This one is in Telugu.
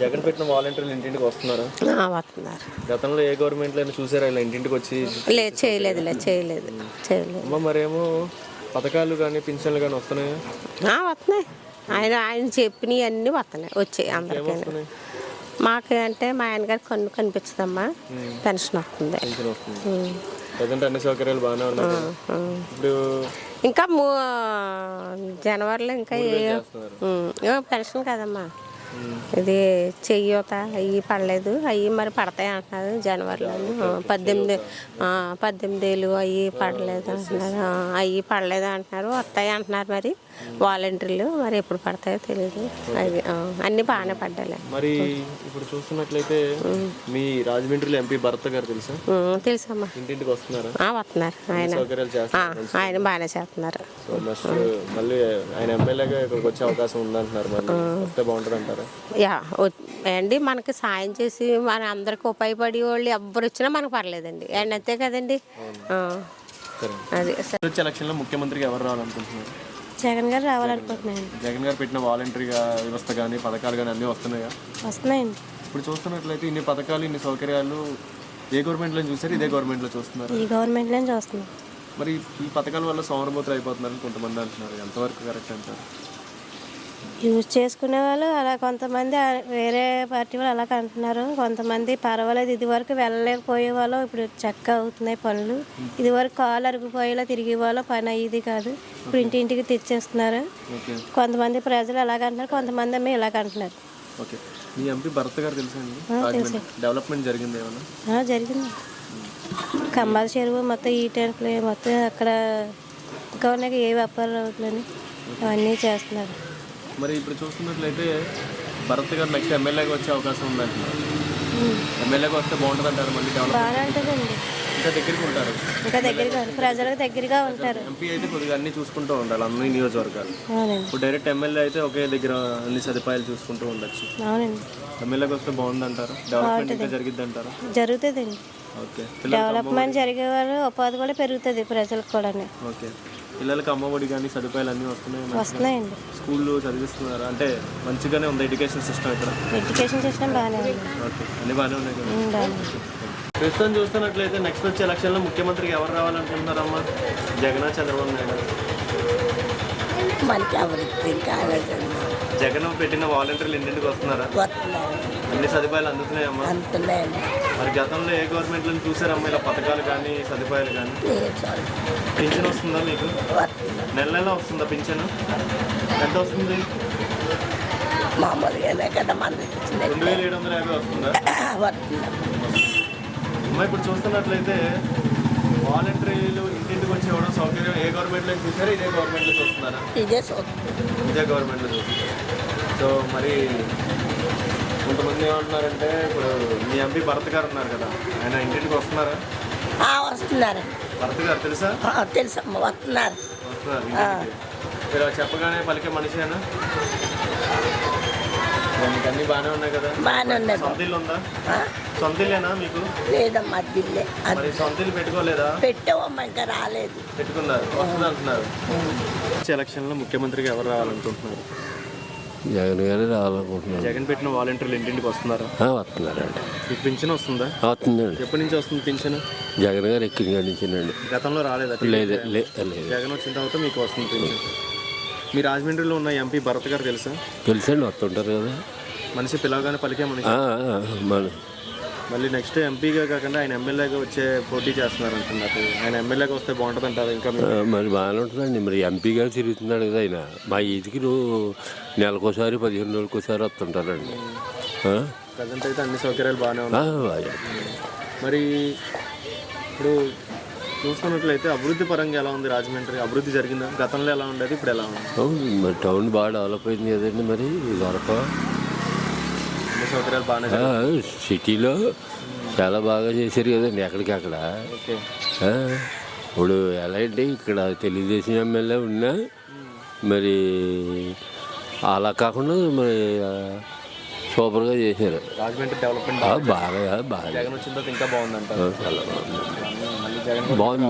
జగన్ పెట్టిన వాలంటీర్లు ఇంటింటికి వస్తున్నారు. వస్తున్నారు. గతంలో ఏ గవర్నమెంట్లో అయినా చూసారా ఇలా ఇంటింటికి వచ్చి? లేదు, చేయలేదు. అమ్మ మరేమో పథకాలు కానీ పింఛన్లు కానీ వస్తున్నాయా? వస్తున్నాయి. ఆయన చెప్పినవి అన్నీ వస్తున్నాయి, వచ్చాయి అందరికీ. మాకు అంటే మా ఆయన గారికి కనిపించదమ్మా, పెన్షన్ వస్తుంది. అన్ని సౌకర్యాలు బాగానే ఉన్నాయి. ఇప్పుడు ఇంకా జనవరిలో ఇంకా పెన్షన్ కదమ్మా, ఇది చెయ్యూత అవి పడలేదు, అవి మరి పడతాయి అంటున్నారు జనవరిలో. 18 ఏళ్ళు అవి పడలేదు అంటున్నారు, అవి పడలేదు అంటున్నారు, వస్తాయి అంటున్నారు. మరి వాలంటీర్లు మరి ఎప్పుడు పడతాయో తెలియదు. అవి అన్నీ బాగానే పడ్డాయి. మరి ఇప్పుడు చూస్తున్నట్లయితే మీ రాజమండ్రిలో ఎంపీ భరత్ గారు తెలుసమ్మా, ఇంటింటికి వస్తున్నారు. వస్తున్నారు. ఆయన బాగానే చేస్తున్నారు. మళ్ళీ ఆయన ఎమ్మెల్యేగా ఇక్కడికి వచ్చే అవకాశం ఉందంటున్నారు. మరి వస్తే బాగుంటుంది అంటారు. అండి మనకి సాయం చేసి మన అందరికి ఉపయోగపడే వాళ్ళు ఎవ్వరు వచ్చినా మనకు పర్లేదండి. అండ్ అంతే కదండి. అది ఎలక్షన్లో ముఖ్యమంత్రిగా ఎవరు రావాలనుకుంటున్నారు? జగన్ గారు రావాలనుకుంటున్నాను. జగన్ గారు పెట్టిన వాలంటరీగా వ్యవస్థ కానీ పథకాలు కానీ అన్నీ వస్తున్నాయా? వస్తున్నాయండి. ఇప్పుడు చూస్తున్నట్లయితే ఇన్ని పథకాలు ఇన్ని సౌకర్యాలు ఏ గవర్నమెంట్లో చూసారు? ఇదే గవర్నమెంట్లో చూస్తున్నారు? ఈ గవర్నమెంట్లో చూస్తున్నాం. మరి ఈ పథకాల వల్ల సోమరబోతులు అయిపోతున్నారని కొంతమంది అంటున్నారు. ఎంతవరకు కరెక్ట్ అంటారు? యూజ్ చేసుకునే వాళ్ళు అలా, కొంతమంది వేరే పార్టీ వాళ్ళు అలాగ అంటున్నారు. కొంతమంది పర్వాలేదు, ఇది వరకు వెళ్ళలేకపోయే వాళ్ళు ఇప్పుడు చక్కగా అవుతున్నాయి పనులు. ఇది వరకు కాలు అరిగిపోయేలా తిరిగే వాళ్ళు పని అయ్యేది కాదు, ఇప్పుడు ఇంటింటికి తెచ్చేస్తున్నారు. కొంతమంది ప్రజలు అలాగ అంటున్నారు, కొంతమంది ఏమో ఇలాగ అంటున్నారు. మీ ఎంపీ భరత్ గారు తెలుసండి? డెవలప్మెంట్ జరిగింది ఏమన్నా? జరిగింది. కంబాల చెరువు మొత్తం ఈ టైంలో మొత్తం అక్కడ ఇంకా ఉన్నాయి ఏ వ్యాపారాలు అవుతుందని అవన్నీ చేస్తున్నారు. మరి ఇప్పుడు చూస్తున్నట్లయితే భరత్ గారు నెక్స్ట్ ఎమ్మెల్యేగా వచ్చే అవకాశం ఉందంటున్నారు. ఎమ్మెల్యేగా వస్తే బాగుంటుంది అంటారు. మళ్ళీ బాగా ఉంటుందండి. ఇంకా దగ్గరికి ఉంటారు, ప్రజలకు దగ్గరగా ఉంటారు. ఎంపీ అయితే కొద్దిగా అన్ని చూసుకుంటూ ఉండాలి, అన్ని నియోజకవర్గాలు. ఇప్పుడు డైరెక్ట్ ఎమ్మెల్యే అయితే ఒకే దగ్గర అన్ని సదుపాయాలు చూసుకుంటూ ఉండొచ్చు. అవునండి. ఎమ్మెల్యేకి వస్తే బాగుంది అంటారు. డెవలప్మెంట్ ఇంకా జరిగిద్ది అంటారు? జరుగుతుందండి. డెవలప్మెంట్ జరిగే వాళ్ళు ఉపాధి కూడా పెరుగుతుంది ప్రజలకు కూడా. ఓకే. పిల్లలకి అమ్మఒడి కానీ సదుపాయాలు అన్నీ వస్తున్నాయండి. స్కూల్లో చదివిస్తున్నారు అంటే మంచిగానే ఉంది ఎడ్యుకేషన్ సిస్టమ్ ఇక్కడ? ఎడ్యుకేషన్ సిస్టమ్ బాగానే ఉంది. ఓకే, అన్నీ బాగానే ఉన్నాయి కదా. ప్రస్తుతం చూస్తున్నట్లయితే నెక్స్ట్ వచ్చే ఎలక్షన్లో ముఖ్యమంత్రికి ఎవరు రావాలనుకుంటున్నారమ్మా? జగన్, చంద్రబాబు నాయుడు? జగన్ పెట్టిన వాలంటీర్లు ఇంటింటికి వస్తున్నారా? అన్ని సదుపాయాలు అందుతున్నాయమ్మా? మరి గతంలో ఏ గవర్నమెంట్లో చూసారమ్మా ఇలా పథకాలు కానీ సదుపాయాలు కానీ? పింఛన్ వస్తుందా మీకు? నెల నెల వస్తుందా పింఛను? ఎంత వస్తుంది? 2750 వస్తుందా? అమ్మా ఇప్పుడు చూస్తున్నట్లయితే వాలంటీర్లు ఇంటింటికి వచ్చి ఇవ్వడం సౌకర్యం ఏ గవర్నమెంట్లో చూసారా? ఇదే గవర్నమెంట్లో చూస్తున్నారా? ఇదే గవర్నమెంట్లో చూస్తున్నారు. సో మరి కొంతమంది ఏమంటున్నారంటే ఇప్పుడు మీ ఎంపీ భరత్ గారు ఉన్నారు కదా, ఆయన ఇంటింటికి వస్తున్నారా? వస్తున్నారు. భరత్ గారు తెలుసా? తెలుసమ్మా, వస్తున్నారు. మీరు చెప్పగానే పలికే మనిషేనా? మీకు అన్నీ బాగానే ఉన్నాయి కదా? బాగానే ఉన్నాయి. సొంత ఇల్లు ఉందా? సొంత ఇల్లేనా మీకు? లేదమ్మా, అద్దిల్లే. మరి సొంత ఇల్లు పెట్టుకోలేదా? పెట్టావమ్మా, ఇంకా రాలేదు. పెట్టుకున్నారు, వస్తుంది అంటున్నారు. ఎలక్షన్లో ముఖ్యమంత్రిగా ఎవరు రావాలనుకుంటున్నారు? జగన్ గారు రావాలనుకుంటున్నారు. జగన్ పెట్టిన వాలంటీర్లు ఇంటింటికి వస్తున్నారా? వస్తున్నారండి. మీకు పింఛన్ వస్తుందా? వస్తుందండి. ఎప్పటి నుంచి వస్తుంది పింఛన్? జగన్ గారు ఎక్కిన గడించిందండి. గతంలో రాలేదా? లేదు. జగన్ వచ్చిన తర్వాత మీకు వస్తుంది పింఛన్. మీ రాజమండ్రిలో ఉన్న ఎంపీ భరత్ గారు తెలుసా? తెలుసండి, వస్తుంటారు కదా. మనిషి పిలవగానే పలికే మనిషి. మళ్ళీ నెక్స్ట్ ఎంపీగా కాకుండా ఆయన ఎమ్మెల్యేగా వచ్చే పోటీ చేస్తున్నారు అంటున్నారు. ఆయన ఎమ్మెల్యేగా వస్తే బాగుంటుంది అంటారు. ఇంకా మరి బాగానే ఉంటుందండి. మరి ఎంపీగా తిరుగుతున్నాడు కదా ఆయన. మా ఈదికి నెలకోసారి 15 రోజులకోసారి వస్తుంటారండి. ప్రజెంట్ అయితే అన్ని సౌకర్యాలు బాగానే ఉన్నాయి. మరి ఇప్పుడు చూస్తున్నట్లయితే అభివృద్ధి పరంగా ఎలా ఉంది రాజమండ్రి? అభివృద్ధి జరిగిందా? గతంలో ఎలా ఉండేది, ఇప్పుడు ఎలా ఉంది? మరి టౌన్ బాగా డెవలప్ అయింది కదండి. మరి వరకు అన్ని సౌకర్యాలు బాగానే సిటీలో చాలా బాగా చేశారు కదండి ఎక్కడికక్కడ. ఇప్పుడు ఎలా అంటే ఇక్కడ తెలుగుదేశం ఎమ్మెల్యే ఉన్నా మరి అలా కాకుండా మరి సూపర్గా చేశారు. రాజమండ్రి డెవలప్మెంట్ బాగా జగన్ వచ్చిన తర్వాత ఇంకా బాగుందంట. బాగుంది.